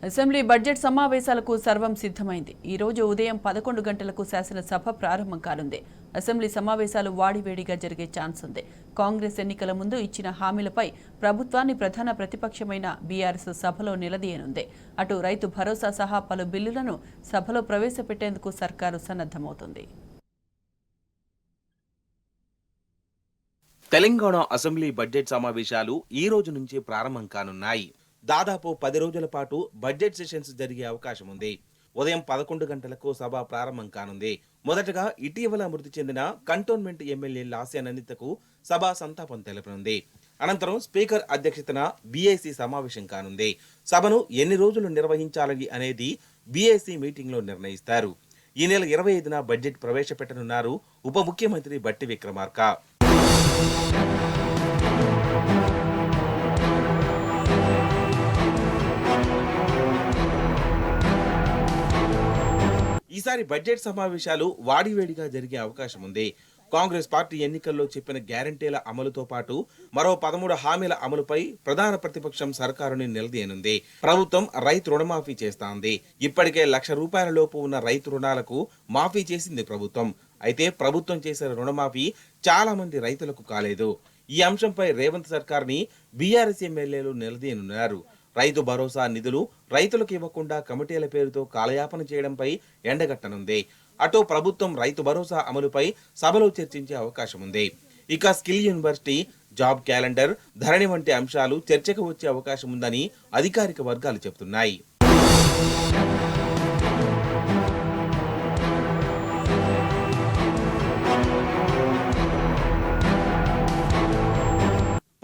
Assembly budget సమావేశాలకు సర్వం సిద్ధమైంది. ఈ రోజు ఉదయం 11 గంటలకు శాసనసభ ప్రారంభం కానుంది. అసెంబ్లీ సమావేశాలు వాడివేడిగా జరిగే ఛాన్స్ ఉంది. కాంగ్రెస్ ఎన్నికల ముందు ఇచ్చిన హామీలపై ప్రభుత్వాన్ని ప్రధాన ప్రతిపక్షమైన బీఆర్ఎస్ సభలో నిలదీయనుంది. అటు రైతు భరోసా సహా పలు బిల్లులను సభలో ప్రవేశపెట్టేందుకు సర్కారు సన్నద్ధమవుతుంది. తెలంగాణ అసెంబ్లీ బడ్జెట్ సమావేశాలు ఈ రోజు నుంచి ప్రారంభం కానున్నాయి. దాదాపు 10 రోజుల పాటు బడ్జెట్ సెషన్స్ జరిగే అవకాశం ఉంది. ఉదయం 11 గంటలకు సభ ప్రారంభం కానుంది. మొదటగా ఇటీవల మృతి చెందిన కంటోన్మెంట్ ఎమ్మెల్యే లాస్య నందితకు సభ సంతాపం తెలపనుంది. అనంతరం స్పీకర్ అధ్యక్షతన బీఏసీ సమావేశం కానుంది. సభను ఎన్ని రోజులు నిర్వహించాలని అనేది బీఏసీ మీటింగ్ లో నిర్ణయిస్తారు. ఈ నెల 25న బడ్జెట్ ప్రవేశపెట్టనున్నారు ఉప ముఖ్యమంత్రి బట్టి విక్రమార్క. ఈసారి బడ్జెట్ సమావేశాలు వాడివేడిగా జరిగే అవకాశం ఉంది. కాంగ్రెస్ పార్టీ ఎన్నికల్లో చెప్పిన గ్యారంటీల అమలుతో పాటు మరో 13 హామీల అమలుపై ప్రధాన ప్రతిపక్షం సర్కారుని నిలదీయనుంది. ప్రభుత్వం రైతు రుణమాఫీ చేస్తాంది. ఇప్పటికే ₹1,00,000 లోపు ఉన్న రైతు రుణాలకు మాఫీ చేసింది ప్రభుత్వం. అయితే ప్రభుత్వం చేసిన రుణమాఫీ చాలా మంది రైతులకు కాలేదు. ఈ అంశంపై రేవంత్ సర్కార్ని బీఆర్ఎస్ ఎమ్మెల్యేలు నిలదీయనున్నారు. రైతు భరోసా నిధులు రైతులకు ఇవ్వకుండా కమిటీల పేరుతో కాలయాపన చేయడంపై ఎండగట్టనుంది. అటు ప్రభుత్వం రైతు భరోసా అమలుపై సభలో చర్చించే అవకాశం ఉంది. ఇక స్కిల్ యూనివర్సిటీ, జాబ్ క్యాలెండర్, ధరణి వంటి అంశాలు చర్చకు వచ్చే అవకాశం ఉందని అధికారిక వర్గాలు చెబుతున్నాయి.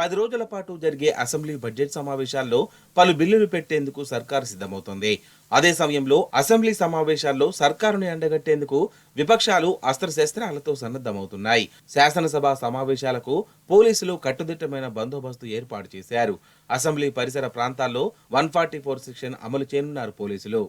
పది రోజుల పాటు జరిగే అసెంబ్లీ బడ్జెట్ సమావేశాల్లో పలు బిల్లులు పెట్టేందుకు సర్కారు సిద్ధమవుతోంది. అదే సమయంలో అసెంబ్లీ సమావేశాల్లో సర్కారుని ఎండగట్టేందుకు విపక్షాలు అస్త్రశస్త్రాలతో సన్నద్ధమవుతున్నాయి. శాసనసభ సమావేశాలకు పోలీసులు కట్టుదిట్టమైన బందోబస్తు ఏర్పాటు చేశారు. అసెంబ్లీ పరిసర ప్రాంతాల్లో 144 సెక్షన్ అమలు చేయనున్నారు పోలీసులు.